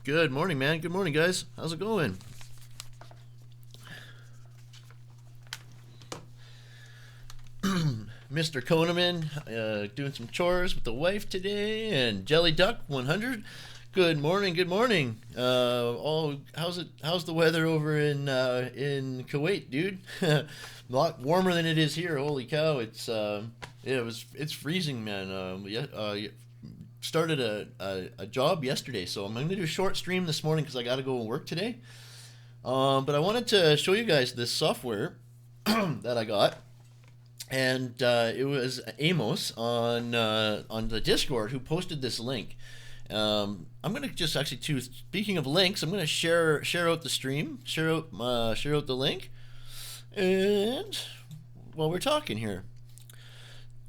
Good morning, man. Good morning, guys. How's it going? Mr. Koneman, doing some chores with the wife today, and Jelly Duck 100. Good morning. Good morning. How's it? How's the weather over in Kuwait, dude? A lot warmer than it is here. Holy cow! It's freezing, man. Started a job yesterday, so I'm gonna do a short stream this morning because I got to go and work today. But I wanted to show you guys this software that I got, and it was Amos on the Discord who posted this link. I'm gonna just actually too. Speaking of links, I'm gonna share out the stream, share out the link, and while we're talking here.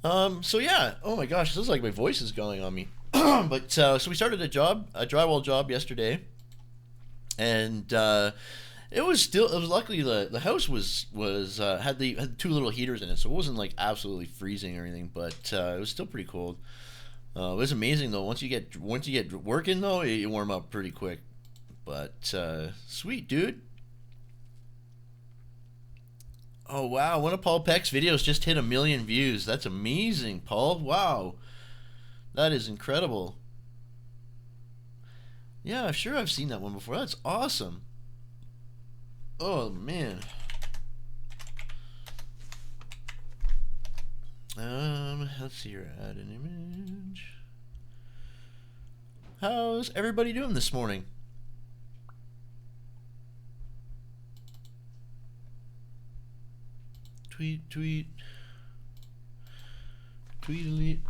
So yeah, oh my gosh, this is like my voice is going on me. But so we started a drywall job yesterday, and it was luckily the house had the two little heaters in it, so it wasn't like absolutely freezing or anything, but it was still pretty cold. It was amazing though. Once you get working though, you warm up pretty quick. But sweet, dude. Oh wow, one of Paul Peck's videos just hit 1 million views. That's amazing, Paul. Wow. That is incredible. Yeah, sure I've seen that one before. That's awesome. Oh man. Let's see here. Add an image. How's everybody doing this morning? Tweet. Elite.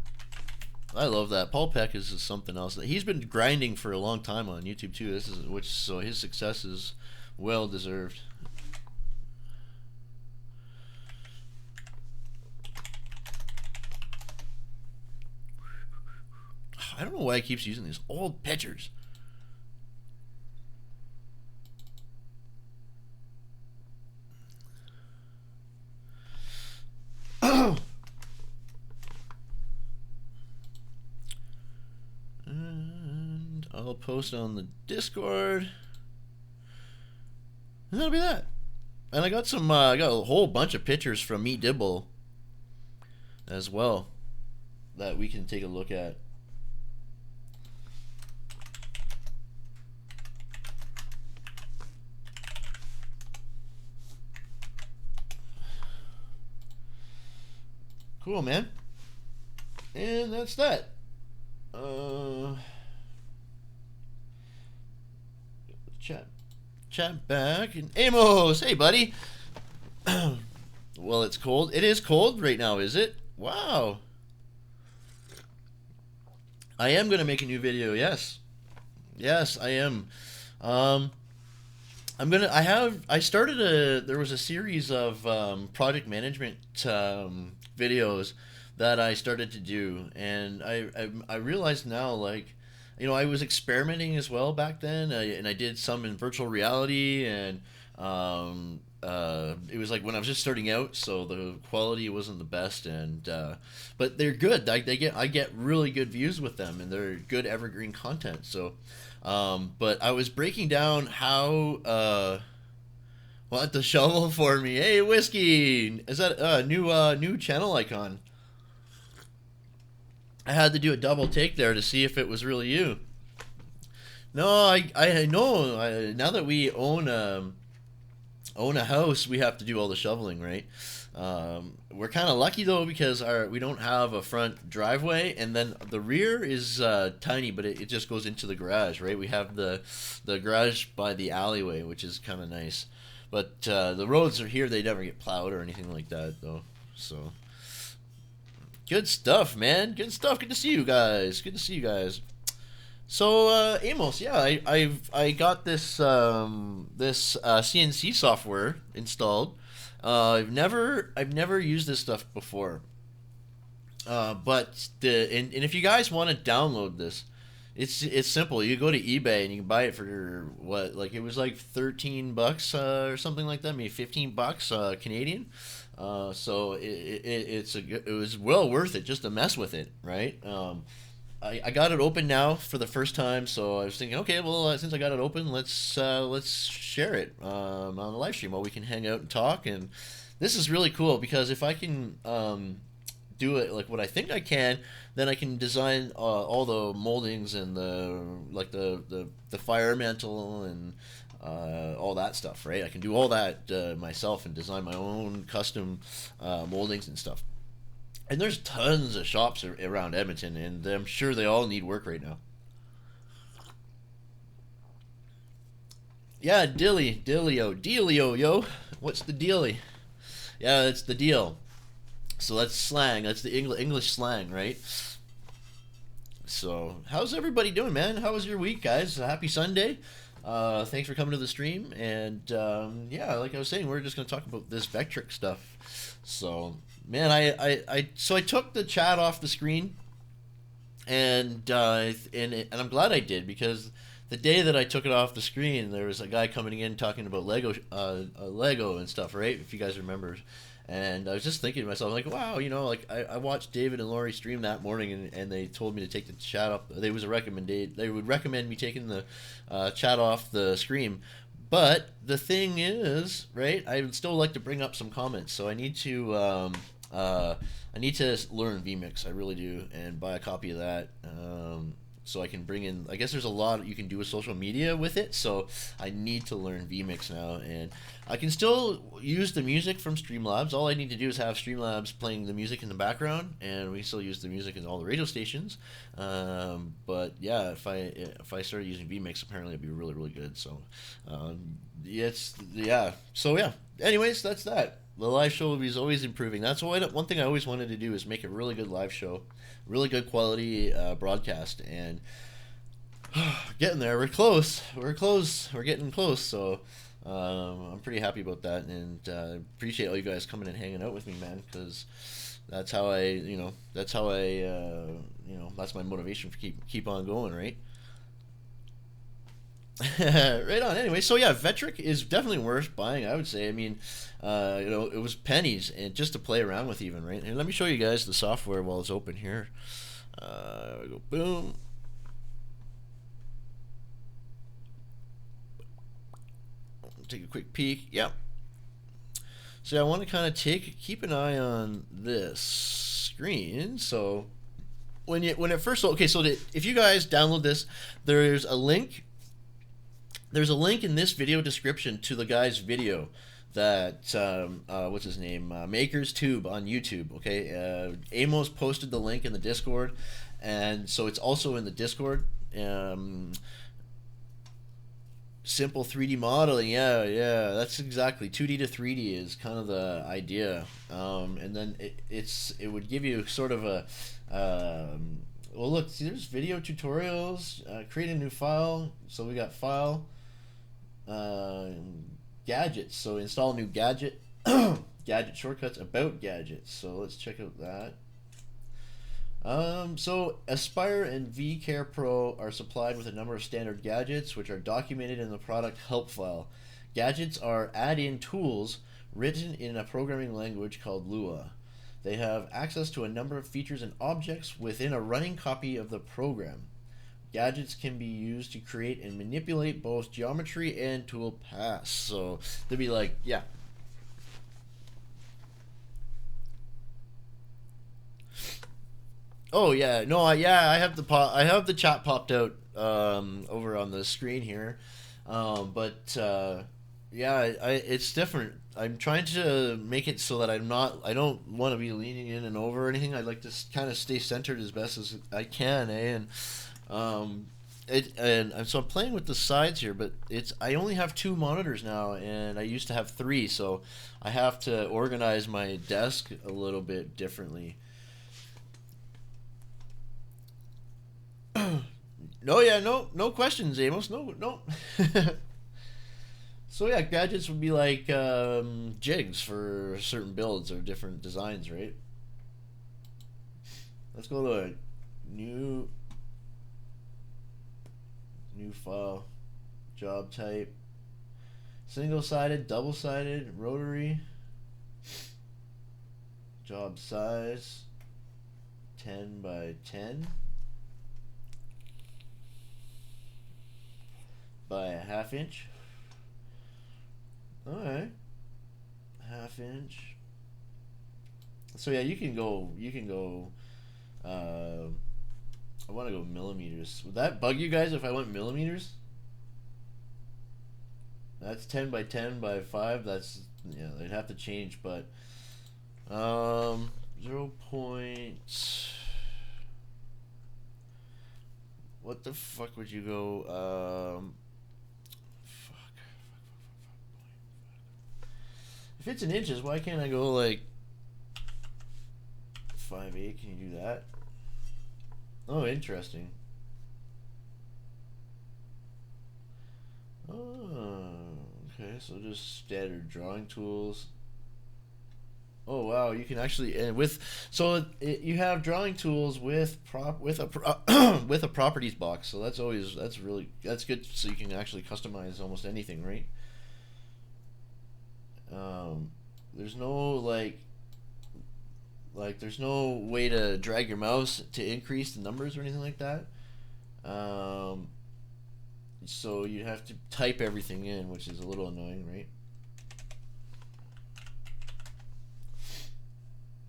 I love that. Paul Peck is something else. He's been grinding for a long time on YouTube too. So his success is well deserved. I don't know why he keeps using these old pictures. And I'll post on the Discord. And that'll be that. And I got a whole bunch of pictures from me Dibble as well that we can take a look at. Cool, man. And that's that. Chat back. And Amos, hey buddy. Well, it's cold. It is cold right now, is it? Wow. I am gonna make a new video. Yes, I am. There was a series of project management videos that I started to do, and I realized now, like, I was experimenting as well back then, and I did some in virtual reality, and it was like when I was just starting out, so the quality wasn't the best, and but they're good. I get really good views with them, and they're good evergreen content. So, but I was breaking down how. What the shovel for me? Hey, whiskey! Is that a new channel icon? I had to do a double take there to see if it was really you. No, I know. Now that we own a house, we have to do all the shoveling, right? We're kind of lucky though because we don't have a front driveway, and then the rear is tiny, but it just goes into the garage, right? We have the garage by the alleyway, which is kind of nice. But the roads are here; they never get plowed or anything like that, though. So good stuff, man. Good stuff. Good to see you guys. So Amos, yeah, I got this CNC software installed. I've never used this stuff before. But if you guys want to download this, it's simple. You go to eBay and you can buy it for it was like $13 or something like that, maybe $15 Canadian. So it was well worth it just to mess with it, right? I got it open now for the first time, so I was thinking, okay, well, since I got it open, let's share it on the live stream while we can hang out and talk. And this is really cool because if I can do it like what I think I can, then I can design all the moldings and the fire mantle and all that stuff, right? I can do all that myself and design my own custom moldings and stuff. And there's tons of shops around Edmonton, and I'm sure they all need work right now. Yeah, Dealio, yo. What's the dealy? Yeah, that's the deal. So that's slang. That's the English slang, right? So, how's everybody doing, man? How was your week, guys? Happy Sunday. Thanks for coming to the stream. And yeah, like I was saying, we're just going to talk about this Vectric stuff. So, man, so I took the chat off the screen, and I'm glad I did, because the day that I took it off the screen, there was a guy coming in talking about Lego and stuff, right? If you guys remember. And I was just thinking to myself, like, wow, like I watched David and Lori stream that morning, and they told me to take the chat off. They would recommend me taking the chat off the screen. But the thing is, right, I would still like to bring up some comments. So I need to learn vMix. I really do, and buy a copy of that. So I can bring in, I guess there's a lot you can do with social media with it, so I need to learn vMix now, and I can still use the music from Streamlabs. All I need to do is have Streamlabs playing the music in the background, and we still use the music in all the radio stations. But yeah, if I started using vMix, apparently it'd be really, really good. So So yeah. Anyways, that's that. The live show is always improving. That's one thing I always wanted to do, is make a really good live show, really good quality broadcast, and getting there. We're close. We're getting close. So I'm pretty happy about that, and appreciate all you guys coming and hanging out with me, man. Because that's how that's my motivation for keep on going, right? Right on. Anyway, so yeah, Vectric is definitely worth buying, I would say. I mean, it was pennies, and just to play around with, even, right? And let me show you guys the software while it's open here. We go boom. Take a quick peek. Yeah. So I want to kind of keep an eye on this screen. So when it first, okay, so if you guys download this, there's a link. There's a link in this video description to the guy's video that, what's his name? Maker's Tube on YouTube, okay? Amos posted the link in the Discord, and so it's also in the Discord. Simple 3D modeling, yeah, that's exactly. 2D to 3D is kind of the idea. And then it would give you sort of a, well, look, see, there's video tutorials, create a new file. So we got file, gadgets, so install a new gadget, gadget shortcuts, about gadgets, so let's check out that. So Aspire and vCare Pro are supplied with a number of standard gadgets which are documented in the product help file. Gadgets are add-in tools written in a programming language called Lua. They have access to a number of features and objects within a running copy of the program. Gadgets can be used to create and manipulate both geometry and tool paths. So they'd be like, yeah. Oh yeah, no, I have the chat popped out over on the screen here, but yeah, it's different. I'm trying to make it so that I don't want to be leaning in and over or anything. I'd like to kind of stay centered as best as I can, and so I'm playing with the sides here, but I only have 2 monitors now, and I used to have 3, so I have to organize my desk a little bit differently. No questions, Amos. No. So yeah, gadgets would be like jigs for certain builds or different designs, right? Let's go to a new file, job type, single-sided, double-sided, rotary, job size, 10 by 10. by a ½ inch. All right, ½ inch. So yeah, you can go. I want to go millimeters. Would that bug you guys if I went millimeters? That's 10 by 10 by 5. That's, yeah, they'd have to change, but 0 point. What the fuck would you go? Fuck. If it's in inches, why can't I go like 5/8? Can you do that? Oh, interesting. Oh, okay. So just standard drawing tools. Oh wow, you can actually and with so you have drawing tools with with a properties box. So that's good. So you can actually customize almost anything, right? There's no there's no way to drag your mouse to increase the numbers or anything like that. Um, so you have to type everything in, which is a little annoying, right?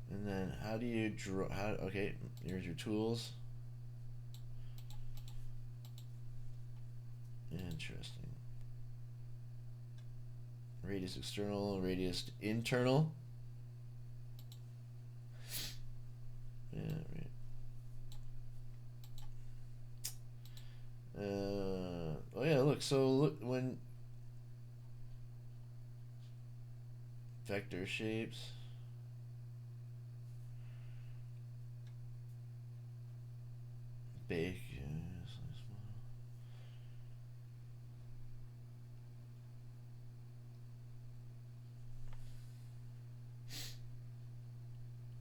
And then how do you draw? Okay, here's your tools. Interesting. Radius external, radius internal. Yeah, right. Oh yeah, look. So look when vector shapes. Bake.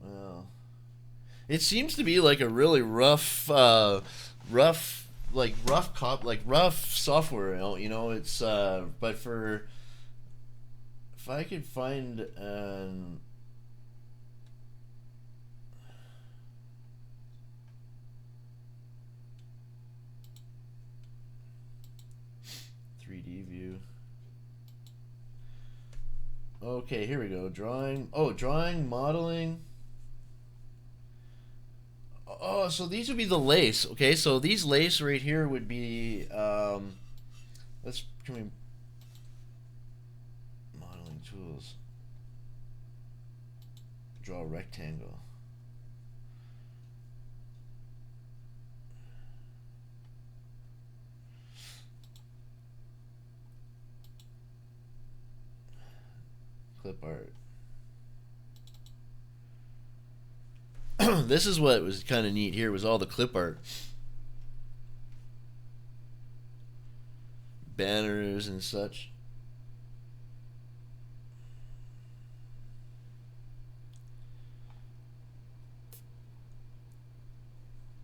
Well, it seems to be like a really rough software. You know, it's but for if I could find 3D view. Okay, here we go. Drawing. Oh, drawing, modeling. Oh, so these would be the lace. Okay, so these lace right here would be can we modeling tools. Draw a rectangle. Clip art. This is what was kind of neat here was all the clip art. Banners and such.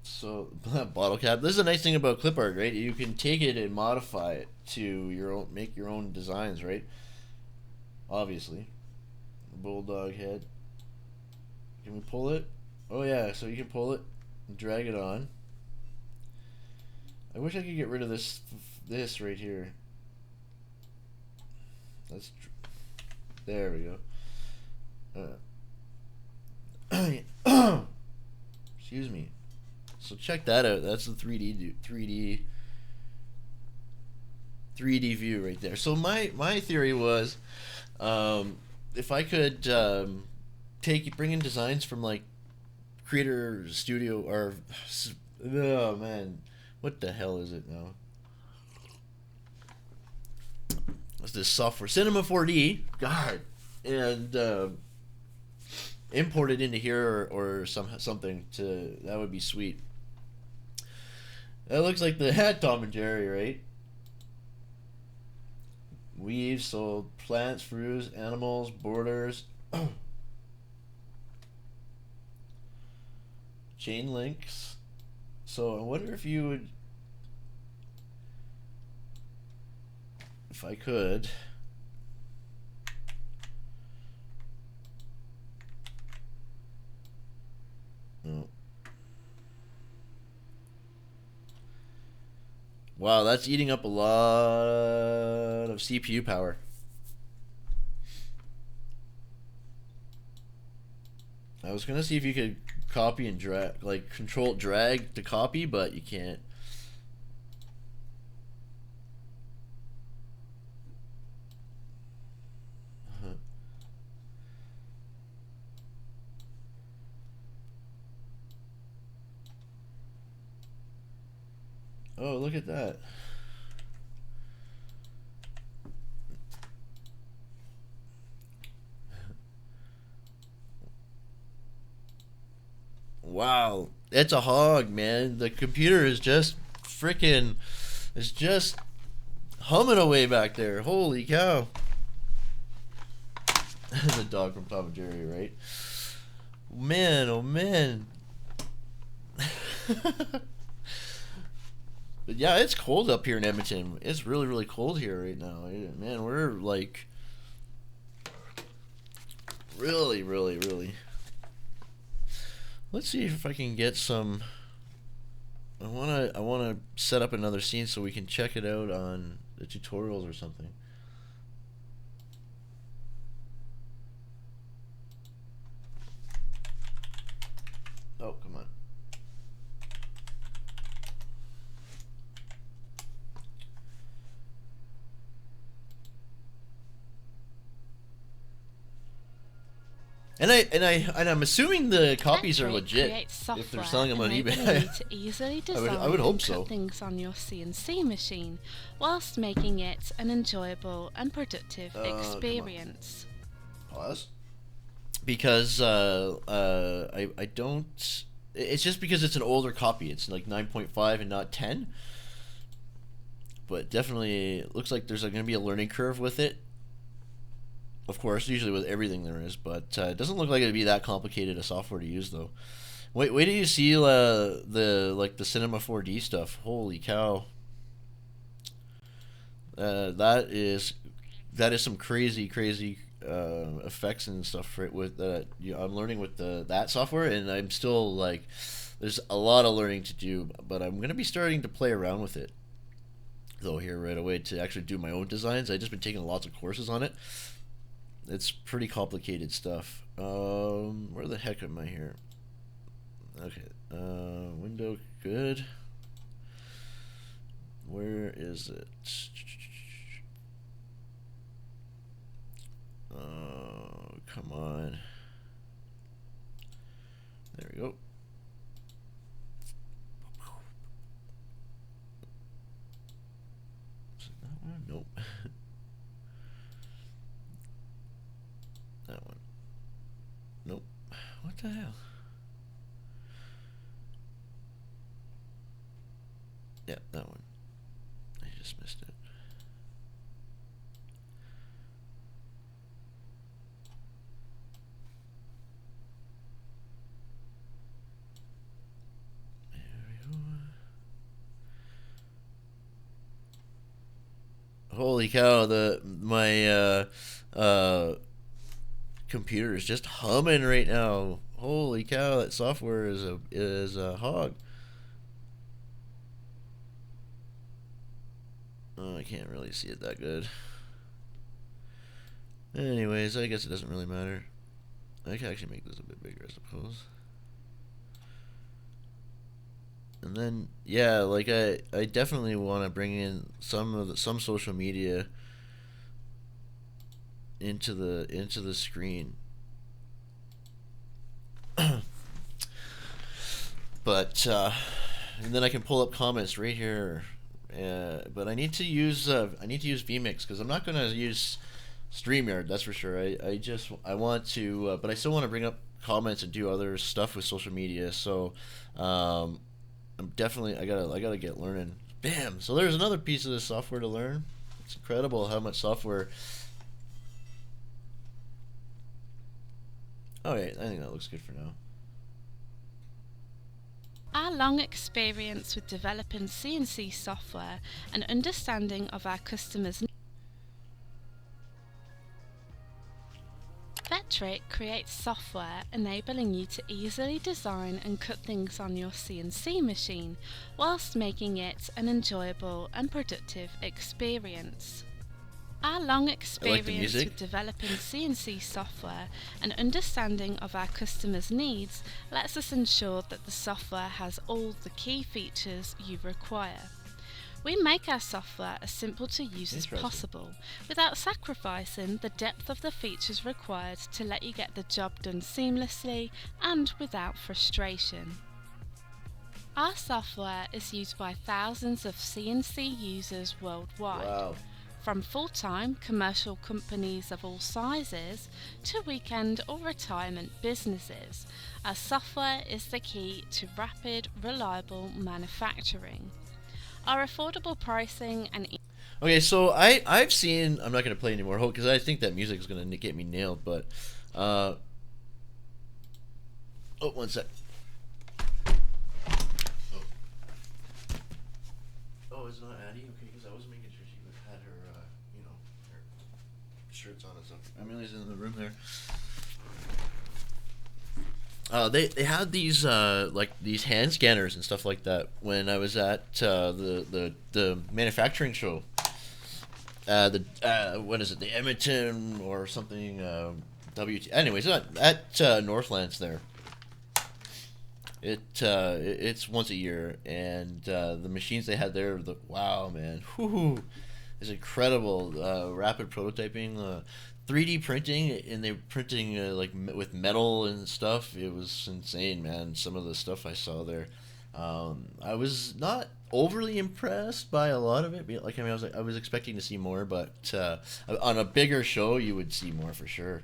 So bottle cap. This is a nice thing about clip art, right? You can take it and modify it to your own, make your own designs, right? Obviously. Bulldog head. Can we pull it? Oh yeah, so you can pull it and drag it on. I wish I could get rid of this right here. There we go. Excuse me. So check that out. That's the 3D view right there. So my theory was, if I could bring in designs from like Creator Studio or oh man, what the hell is it now? What's this software? Cinema 4D. God, and import it into here or something to that would be sweet. That looks like the hat Tom and Jerry, right? Weaves, so plants, fruits, animals, borders. Chain links. So I wonder if you would, if I could, no. Wow, that's eating up a lot of CPU power. I was gonna see if you could copy and drag, like control drag to copy, but you can't. Oh, look at that. Wow, it's a hog, man. The computer is just freaking, it's just humming away back there. Holy cow. The dog from Tom and Jerry, right? Man, oh man. But yeah, it's cold up here in Edmonton. It's really, really cold here right now. Man, we're like really, really, really. Let's see if I can get some. I wanna set up another scene so we can check it out on the tutorials or something. Oh, come on. And I'm assuming the copies are legit if they're selling them on eBay. To easily design I would hope so. And cut things on your CNC machine, whilst making it an enjoyable and productive experience. Pause. Because I don't. It's just because it's an older copy. It's like 9.5 and not 10. But definitely, it looks like there's going to be a learning curve with it. Of course, usually with everything there is, but it doesn't look like it'd be that complicated a software to use though. Wait till you see the Cinema 4D stuff. Holy cow! That is some crazy effects and stuff for it with I'm learning with that software, and I'm still like, there's a lot of learning to do, but I'm gonna be starting to play around with it though here right away to actually do my own designs. I've just been taking lots of courses on it. It's pretty complicated stuff. Where the heck am I here? Okay, window, good. Where is it? Oh, come on. There we go. Is it that one? Nope. That one. Nope. What the hell? Yeah, that one. I just missed it. There we go. Holy cow! My computer is just humming right now. Holy cow! That software is a hog. Oh, I can't really see it that good. Anyways, I guess it doesn't really matter. I can actually make this a bit bigger, I suppose. And then, yeah, like I definitely want to bring in some social media into the screen. But and then I can pull up comments right here. But I need to use vMix because I'm not gonna use StreamYard. That's for sure. I want to, but I still want to bring up comments and do other stuff with social media. So I'm definitely I gotta get learning. Bam! So there's another piece of this software to learn. It's incredible how much software. Okay, I think that looks good for now. Our long experience with developing CNC software and understanding of our customers' Vectric creates software enabling you to easily design and cut things on your CNC machine whilst making it an enjoyable and productive experience. Our long experience with developing CNC software and understanding of our customers' needs lets us ensure that the software has all the key features you require. We make our software as simple to use as possible, without sacrificing the depth of the features required to let you get the job done seamlessly and without frustration. Our software is used by thousands of CNC users worldwide. Wow. From full-time commercial companies of all sizes to weekend or retirement businesses, our software is the key to rapid, reliable manufacturing. Our affordable pricing and... Okay, so I've seen... I'm not going to play anymore because I think that music is going to get me nailed, but... oh, one sec. Oh, it's not Addie? Okay, because I was making sure she had her, her shirts on and stuff. Emily's in the room there. They had these like these hand scanners and stuff like that when I was at the manufacturing show. What is it? The Edmonton or something? Anyways, at Northlands there. It's once a year, and the machines they had there, wow, man, it's incredible. Rapid prototyping. 3D printing, and they're printing like with metal and stuff. It was insane, man. Some of the stuff I saw there, I was not overly impressed by a lot of it. Like, I mean, I was expecting to see more, but on a bigger show, you would see more for sure.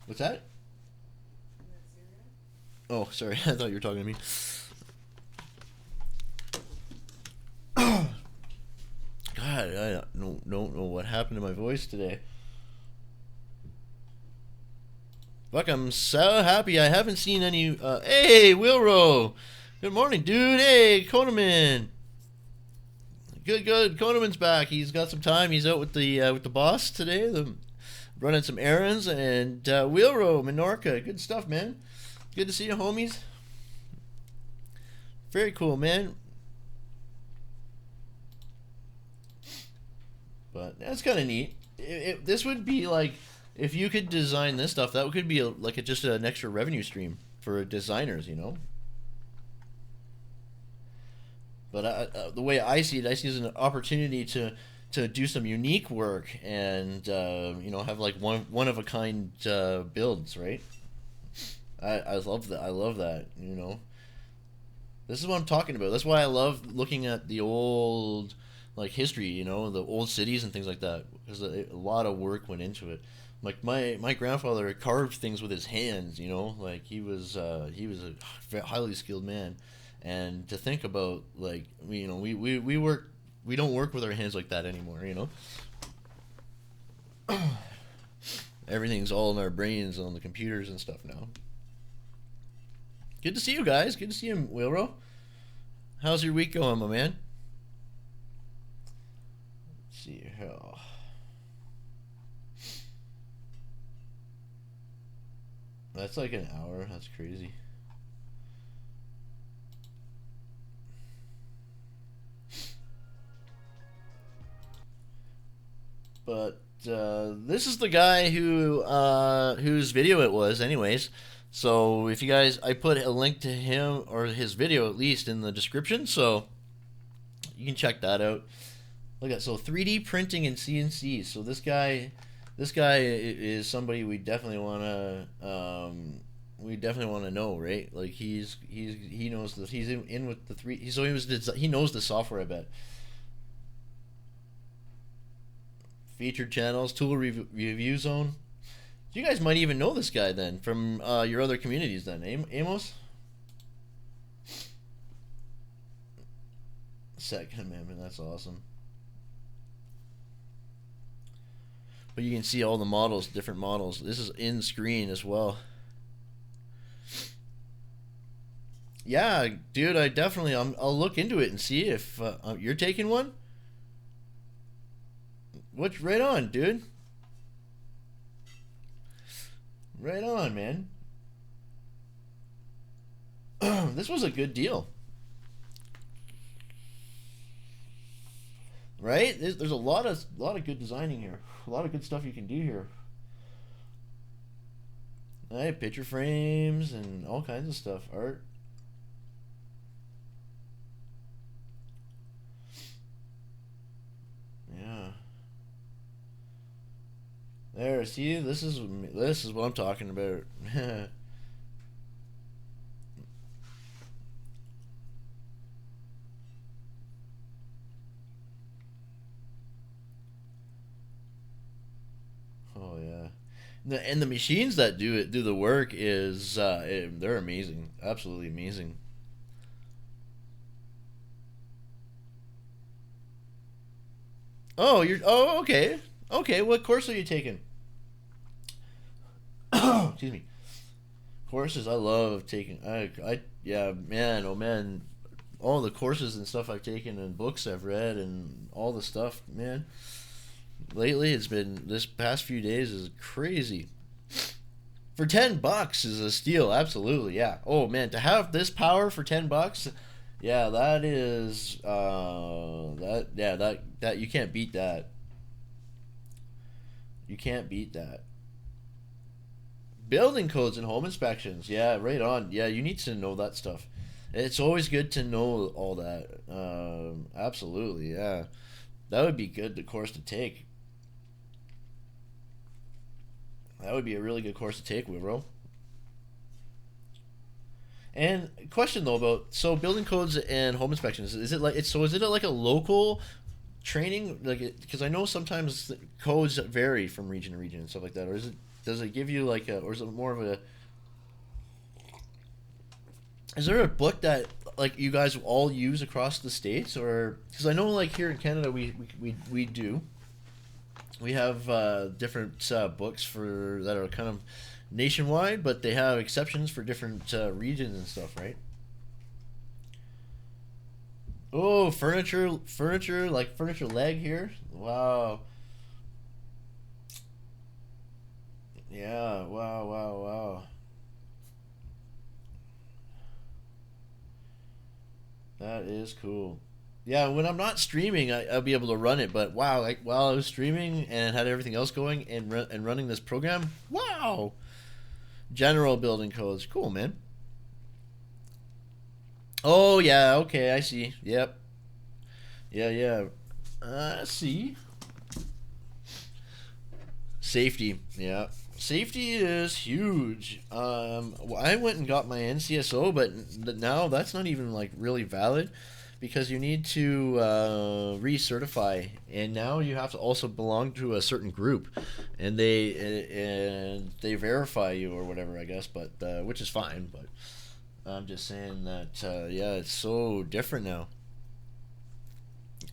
What's that? Oh, sorry. I thought you were talking to me. God, I don't know what happened to my voice today. Fuck, I'm so happy I haven't seen any... hey, Wilro! Good morning, dude! Hey, Koneman! Good. Koneman's back. He's got some time. He's out with the boss today. Running some errands. And Wilro, Menorca. Good stuff, man. Good to see you, homies. Very cool, man. But that's kind of neat. This would be like, if you could design this stuff, that could be just an extra revenue stream for designers, you know. But the way I see it as an opportunity to do some unique work and have like one of a kind builds, right? I love that. I love that. You know, this is what I'm talking about. That's why I love looking at the old. Like history, you know, the old cities and things like that, because a lot of work went into it. Like my grandfather carved things with his hands, you know, like he was a highly skilled man. And to think about, like, we don't work with our hands like that anymore, you know. Everything's all in our brains on the computers and stuff now. Good to see you guys. Good to see you, Wilro. How's your week going, my man? See how. That's like an hour. That's crazy. But this is the guy whose video it was, anyways. So if you guys, I put a link to him or his video at least in the description, so you can check that out. Look at, so 3D printing and CNC. So this guy is somebody we definitely want to know, right? Like he knows that he's in with the three. So he knows the software, I bet. Featured channels, tool review zone. You guys might even know this guy then from your other communities then, Amos. Second Amendment, that's awesome. But you can see all the models, different models. This is in screen as well. Yeah, dude, I'll look into it and see if you're taking one. What's right on, dude? Right on, man. This was a good deal. Right? There's a lot of good designing here. A lot of good stuff you can do here. Right, picture frames and all kinds of stuff. Art. Yeah. There, see, this is what I'm talking about. Oh yeah. And the machines that do the work is they're amazing. Absolutely amazing. Oh, okay. Okay, what course are you taking? Excuse me. Courses I love taking. Yeah, man, oh man, all the courses and stuff I've taken and books I've read and all the stuff, man. Lately, it's been this past few days is crazy. For $10 is a steal, absolutely, yeah. Oh man, to have this power for $10, yeah, that is that you can't beat that. You can't beat that. Building codes and home inspections. Yeah, right on. Yeah, you need to know that stuff. It's always good to know all that. Absolutely, yeah. That would be good, the course to take. That would be a really good course to take, bro. And question though about so building codes and home inspections, is it like it's so is it like a local training, like because I know sometimes codes vary from region to region and stuff like that, or is it does it give you like a, or is it more of a, is there a book that like you guys all use across the states, or because I know like here in Canada we do we have different books for that are kind of nationwide, but they have exceptions for different regions and stuff, right? Oh, furniture, like furniture leg here. Wow. Yeah. Wow. Wow. Wow. That is cool. Yeah, when I'm not streaming, I'll be able to run it. But wow, like while I was streaming and had everything else going and running this program, wow. General building codes, cool, man. Oh yeah, okay, I see. Yep. Yeah, yeah. See. Safety, yeah. Safety is huge. I went and got my NCSO, but now that's not even like really valid because you need to recertify, and now you have to also belong to a certain group, and they verify you or whatever, I guess. But which is fine. But I'm just saying that yeah, it's so different now.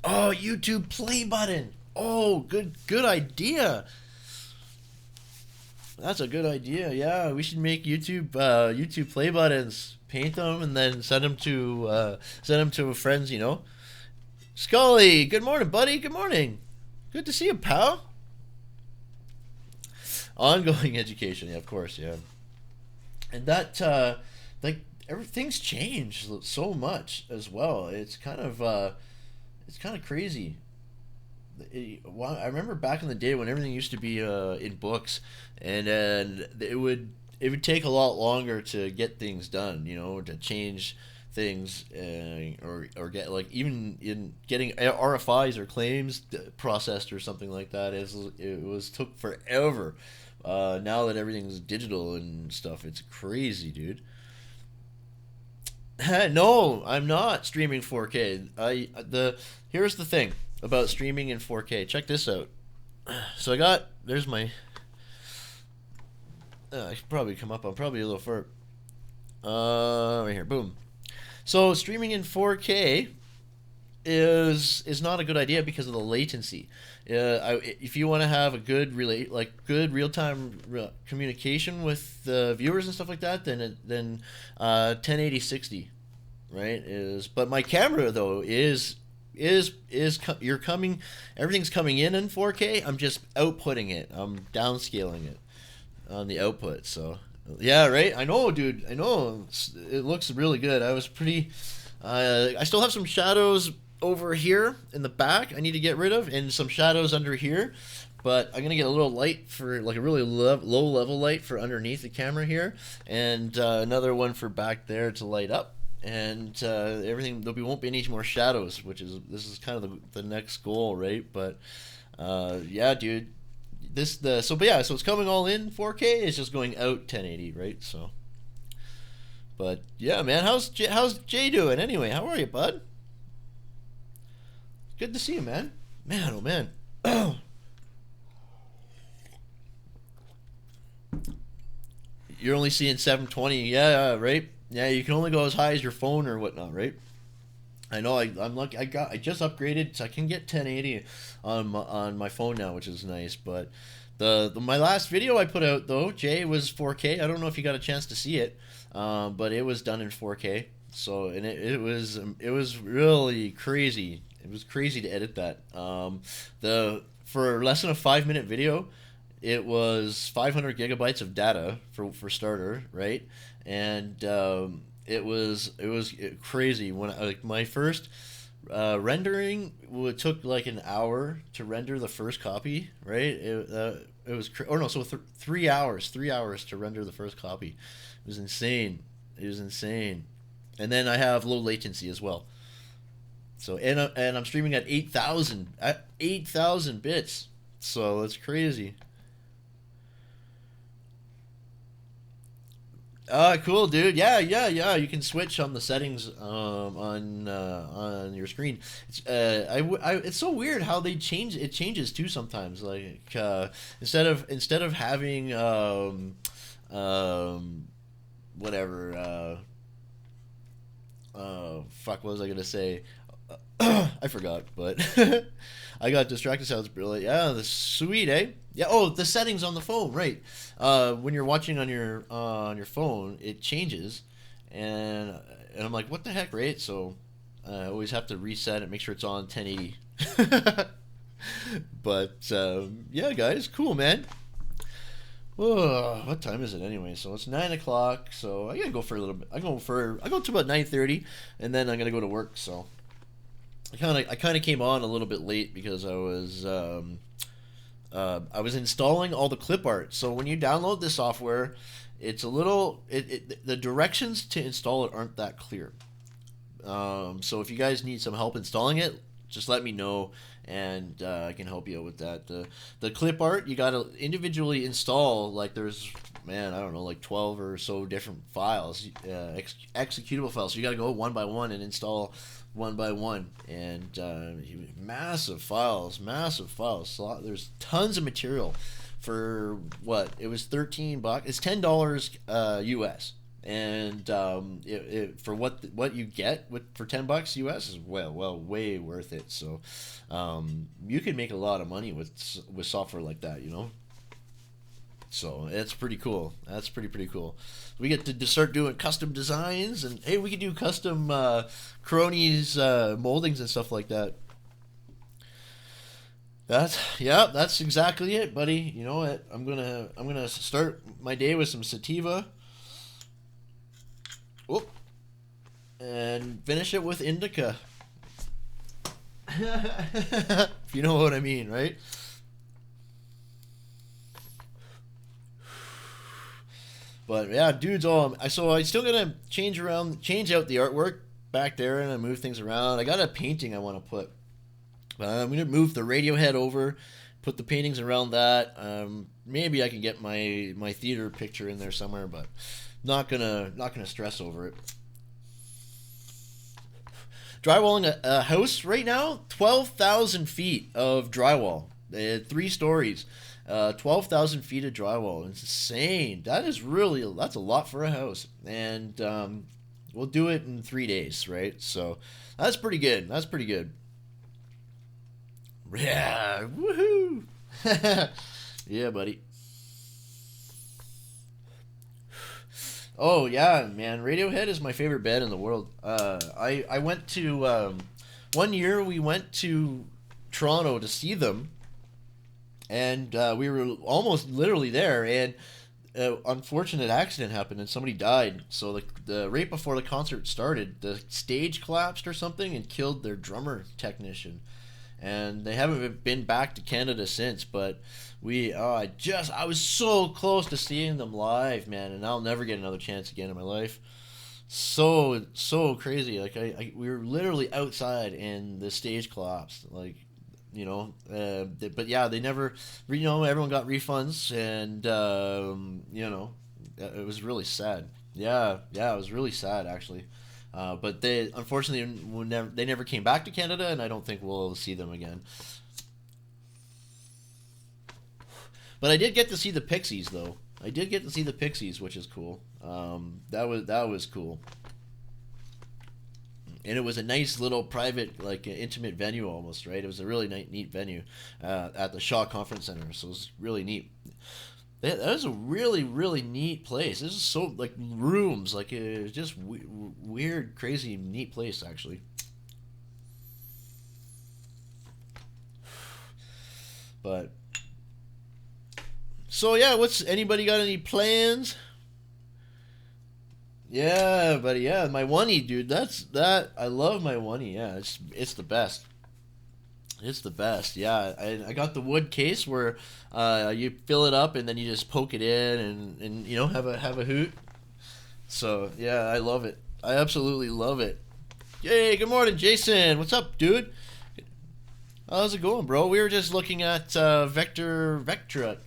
Oh, YouTube play button. Oh, good idea. That's a good idea. Yeah, we should make YouTube play buttons, paint them, and then send them to friends. You know, Scully. Good morning, buddy. Good morning. Good to see you, pal. Ongoing education, yeah, of course, yeah. And that like everything's changed so much as well. It's kind of crazy. Well, I remember back in the day when everything used to be in books, and it would take a lot longer to get things done. You know, to change things or get like even in getting RFIs or claims processed or something like that. It was took forever. Now that everything's digital and stuff, it's crazy, dude. No, I'm not streaming 4K. Here's the thing about streaming in 4K. Check this out. So there's my. I should probably come up. I'm probably a little far. Right here. Boom. So streaming in 4K is not a good idea because of the latency. If you want to have a good real time communication with the viewers and stuff like that, then 1080 60, right? But my camera though you're coming, everything's coming in 4K. I'm just outputting it. I'm downscaling it. on the output. So yeah, right. I know, dude. I know. It looks really good. I was pretty. I still have some shadows over here in the back. I need to get rid of, and some shadows under here. But I'm gonna get a little light for like a really low level light for underneath the camera here, and another one for back there to light up. And everything, won't be any more shadows, this is kind of the next goal, right? But yeah, dude, so it's coming all in 4K. It's just going out 1080, right? So, but yeah, man, how's Jay doing anyway? How are you, bud? Good to see you, man. Man, oh man. You're only seeing 720, yeah, right? Yeah, you can only go as high as your phone or whatnot, right? I know. I'm lucky. I just upgraded, so I can get 1080 on my phone now, which is nice. But my last video I put out though, Jay, was 4K. I don't know if you got a chance to see it, but it was done in 4K. So and it was really crazy. It was crazy to edit that. For less than a 5-minute video, it was 500 gigabytes of data for starter, right? And it was crazy when like my first rendering took like an hour to render the first copy, right? It was 3 hours to render the first copy. It was insane. And then I have low latency as well. So and I'm streaming at 8,000 bits. So it's crazy. Cool, dude. Yeah. You can switch on the settings on your screen. It's so weird how they change. It changes too sometimes. Like instead of having whatever. Fuck. What was I gonna say? I forgot, but I got distracted. Sounds brilliant. Yeah, the sweet, eh? Yeah. Oh, the settings on the phone, right? When you're watching on your phone, it changes, and I'm like, what the heck, right? So I always have to reset it, make sure it's on 1080. But yeah, guys, cool, man. Oh, what time is it anyway? So it's 9 o'clock. So I gotta go for a little bit. I go to about 9:30, and then I'm gonna go to work. So I kind of came on a little bit late because I was installing all the clip art. So when you download this software, it's a little the directions to install it aren't that clear. So if you guys need some help installing it, just let me know, and I can help you out with that. The clip art, you gotta individually install. Like there's, man, I don't know, like 12 or so different files, executable files. So you gotta go one by one and install one by one, and massive files. So there's tons of material for what it was $13. It's $10 US, and for what you get for $10 US is well way worth it. So you can make a lot of money with software like that, you know. So it's pretty cool. That's pretty cool. We get to start doing custom designs, and hey, we can do custom Kronies moldings and stuff like that. That's exactly it, buddy. You know what? I'm gonna start my day with some sativa. Whoop. And finish it with indica. If you know what I mean, right? But yeah, dudes, so I still gotta change out the artwork back there, and I move things around. I got a painting I want to put, but I'm gonna move the Radiohead over, put the paintings around that. Maybe I can get my theater picture in there somewhere, but not gonna stress over it. Drywalling a house right now, 12,000 feet of drywall. They had 3 stories. 12,000 feet of drywall. It's insane. That's a lot for a house. And we'll do it in 3 days, right? So that's pretty good. Yeah, woohoo! Yeah, buddy. Oh yeah, man. Radiohead is my favorite band in the world. I went to one year we went to Toronto to see them. And we were almost literally there, and unfortunate accident happened and somebody died. So the right before the concert started, the stage collapsed or something and killed their drummer technician. And they haven't been back to Canada since. But I was so close to seeing them live, man, and I'll never get another chance again in my life. So crazy. Like we were literally outside and the stage collapsed. Like, but yeah, they never, everyone got refunds, and it was really sad. Yeah, it was really sad actually. But they unfortunately they never came back to Canada, and I don't think we'll see them again. But I did get to see the Pixies, though. I did get to see the Pixies, which is cool. That was cool. And it was a nice little private, like intimate venue almost, right? It was a really neat venue at the Shaw Conference Center, so it was really neat. That was a really, really neat place. This is so, like, rooms, like, it was just weird, crazy, neat place, actually. But, so yeah, anybody got any plans? Yeah, buddy, yeah, my oney, dude, I love my oney, yeah, it's the best. It's the best, yeah. I got the wood case where you fill it up and then you just poke it in and have a hoot. So yeah, I love it. I absolutely love it. Yay! Good morning, Jason. What's up, dude? How's it going, bro? We were just looking at Vectric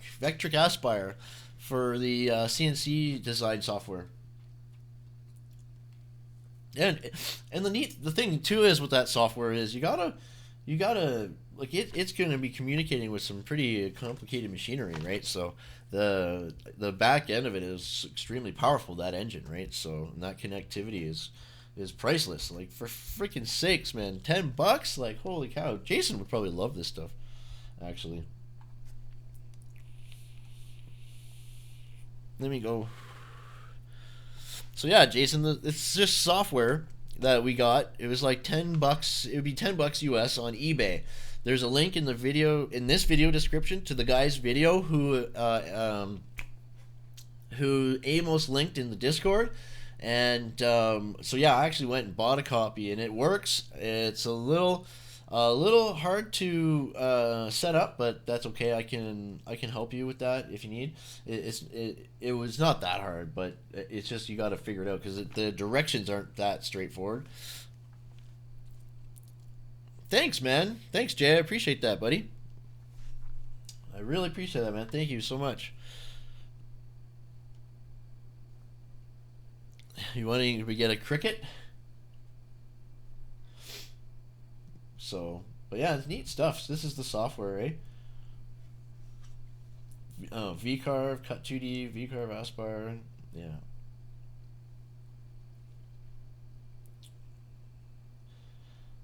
Aspire for the CNC design software. And the thing too is with that software is you gotta like it's gonna be communicating with some pretty complicated machinery, right? So the back end of it is extremely powerful, that engine, right? So that connectivity is priceless. Like, for freaking sakes, man, $10, like, holy cow. Jason would probably love this stuff, actually. Let me go. So yeah, Jason, it's just software that we got. It was like $10. It would be $10 US on eBay. There's a link in this video description to the guy's video who Amos linked in the Discord. And so yeah, I actually went and bought a copy, and it works. It's a little hard to set up, but that's okay. I can help you with that if you need. It was not that hard, but it's just you got to figure it out because the directions aren't that straightforward. Thanks, man. Thanks, Jay. I appreciate that, buddy. I really appreciate that, man. Thank you so much. You wanting to get a Cricut? So, but yeah, it's neat stuff. This is the software, eh? Oh, VCarve, Cut2D, VCarve Aspire, yeah.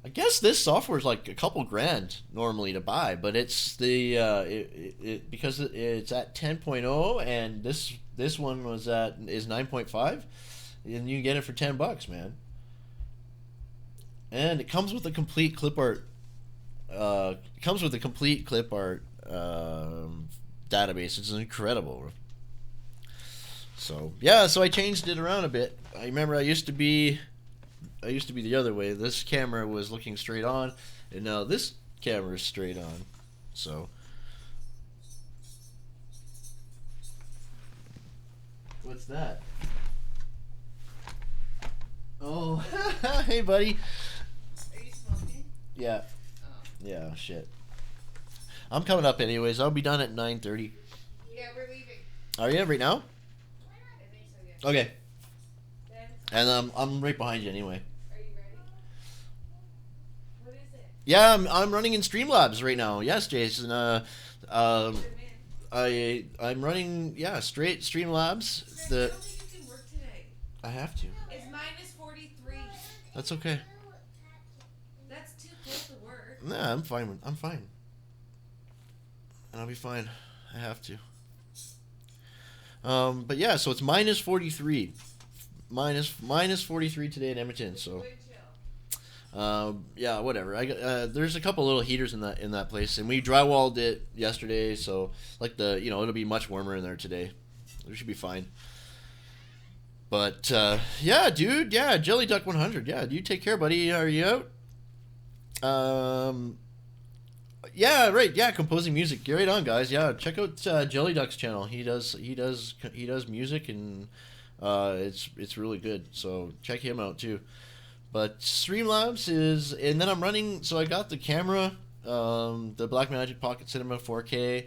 I guess this software is like a couple grand normally to buy, but it's because it's at 10.0 and this one is 9.5, and you get it for $10, man. And it comes with a complete clip art. Database. It's incredible. So yeah, so I changed it around a bit. I remember I used to be the other way. This camera was looking straight on, and now this camera is straight on. So what's that? Oh, hey, buddy. Are you smoking? Yeah. Oh. Yeah. Shit. I'm coming up anyways. I'll be done at 9:30. Yeah, we're leaving. Are you right now? I think so, yeah. Okay. Then, And I'm right behind you anyway. are you ready? What is it? Yeah, I'm running in Streamlabs right now. Yes, Jason. Come in. I'm running straight Streamlabs. Chris, I don't think you can work today. I have to. It's -43. That's okay. That's too close to work. Nah, I'm fine. I'm fine. And I'll be fine. I have to. But yeah, so it's -43. Minus 43 today in Edmonton. So. Wind chill. Yeah, whatever. There's a couple little heaters in that place, and we drywalled it yesterday, so like it'll be much warmer in there today. We should be fine. But yeah, dude, yeah, Jelly Duck 100. Yeah, you take care, buddy. Are you out? Yeah, right. Yeah, composing music. Get right on, guys. Yeah, check out Jelly Duck's channel. He does music, and it's really good. So check him out too. But Streamlabs is, and then I'm running. So I got the camera, the Blackmagic Pocket Cinema 4K,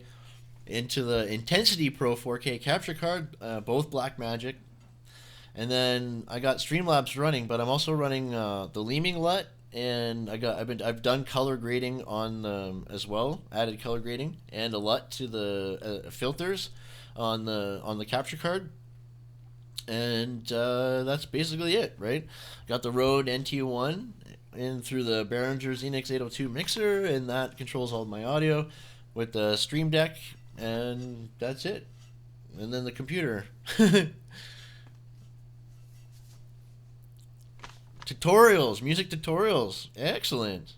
into the Intensity Pro 4K capture card, both Blackmagic. And then I got Streamlabs running, but I'm also running the Leaming LUT, and I've done color grading on them as well, added color grading and a LUT to the filters on the capture card, and that's basically it, right? Got the Rode NT1 in through the Behringer Xenix 802 mixer, and that controls all of my audio with the Stream Deck, and that's it. And then the computer. Tutorials, music tutorials. Excellent.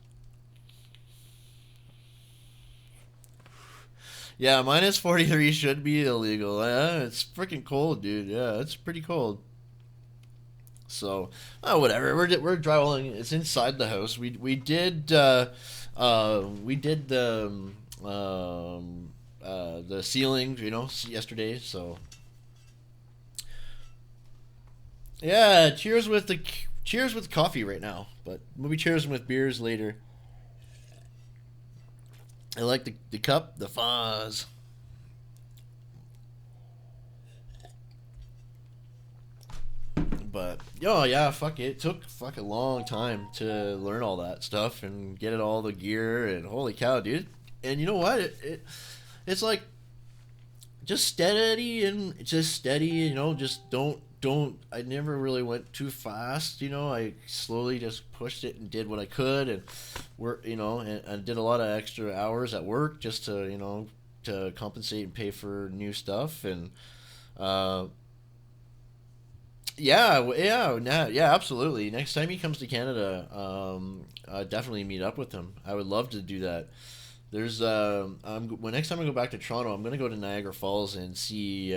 Yeah, minus 43 should be illegal. It's freaking cold, dude. Yeah, it's pretty cold. So, whatever. We're drywalling. It's inside the house. We did the ceiling, yesterday. So, yeah. Cheers with coffee right now, but we'll be cheers with beers later. I like the cup, the fuzz. But yeah, fuck it. It took a long time to learn all that stuff and get it all the gear, and holy cow, dude. And you know what? It's like just steady, just don't. I never really went too fast, I slowly just pushed it and did what I could, and and did a lot of extra hours at work just to, to compensate and pay for new stuff. And yeah, absolutely. Next time he comes to Canada, definitely meet up with him. I would love to do that. There's when next time I go back to Toronto, I'm gonna go to Niagara Falls and see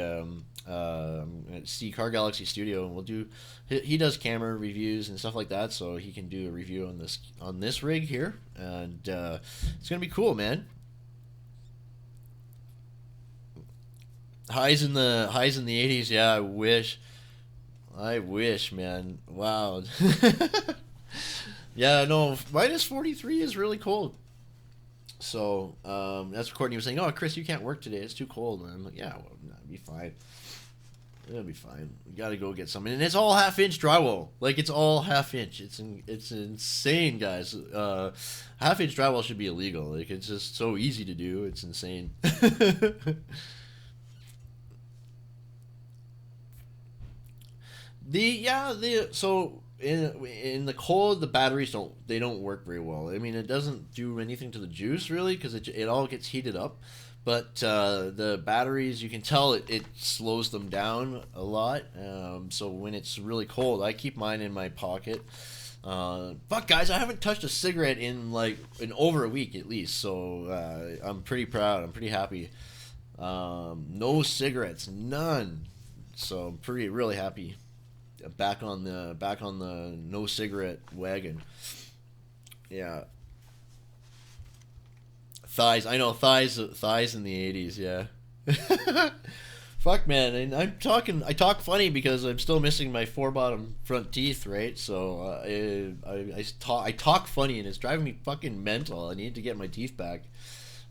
Car Galaxy Studio, and we'll do. He does camera reviews and stuff like that, so he can do a review on this rig here, and it's gonna be cool, man. Highs in the 80s, yeah. I wish, man. Wow. Yeah, no, minus 43 is really cold. So that's what Courtney was saying. Oh, Chris, you can't work today. It's too cold. And I'm like, yeah, well, that'll be fine. It'll be fine. We gotta go get something, and it's all half-inch drywall. Like, it's all half-inch. It's insane, guys. Half-inch drywall should be illegal. Like, it's just so easy to do. It's insane. So in the cold, the batteries don't work very well. I mean, it doesn't do anything to the juice really, because it all gets heated up. But the batteries, you can tell it slows them down a lot. So when it's really cold, I keep mine in my pocket. Fuck, guys, I haven't touched a cigarette in over a week at least. So I'm pretty proud. I'm pretty happy. No cigarettes, none. So I'm really happy. Back on the no cigarette wagon. Yeah. Thighs. I know thighs in the 80s. Yeah. Fuck, man. And I talk funny because I'm still missing my 4 bottom front teeth, right? So I talk funny, and it's driving me fucking mental. I need to get my teeth back.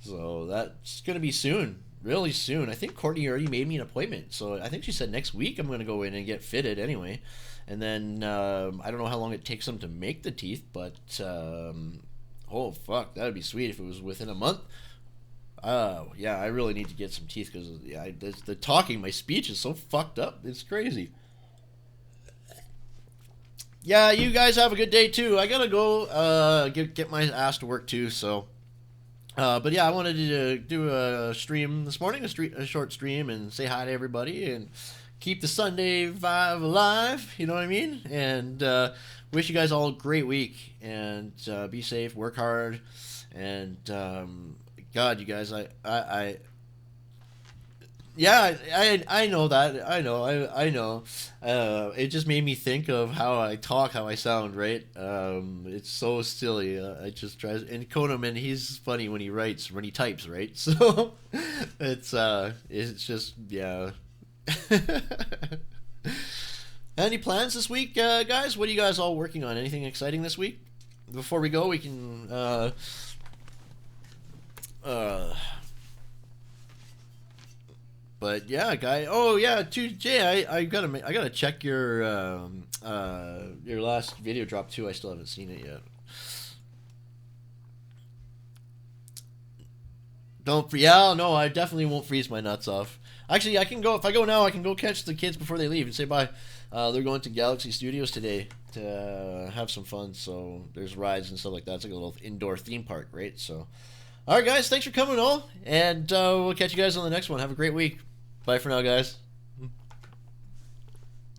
So that's gonna be soon. Really soon. I think Courtney already made me an appointment, so I think she said next week I'm going to go in and get fitted anyway. And then I don't know how long it takes them to make the teeth, but oh fuck, that would be sweet if it was within a month. Yeah, I really need to get some teeth because the talking, my speech is so fucked up. It's crazy. Yeah, you guys have a good day too. I gotta go get my ass to work too, so. But yeah, I wanted to do a stream this morning, a short stream, and say hi to everybody and keep the Sunday vibe alive. You know what I mean? And wish you guys all a great week, and be safe, work hard, and God, you guys, Yeah, I know that. I know. It just made me think of how I talk, how I sound, right? It's so silly. It just drives. And Koneman, he's funny when he writes, when he types, right? So it's just yeah. Any plans this week, guys? What are you guys all working on? Anything exciting this week? Before we go, we can. But yeah, guy. Oh yeah, Jay. I gotta check your last video drop too. I still haven't seen it yet. Don't. Yeah, no, I definitely won't freeze my nuts off. Actually, I can go. If I go now, I can go catch the kids before they leave and say bye. They're going to Galaxy Studios today to have some fun. So there's rides and stuff like that. It's like a little indoor theme park, right? So, all right, guys. Thanks for coming all, and we'll catch you guys on the next one. Have a great week. Bye for now, guys.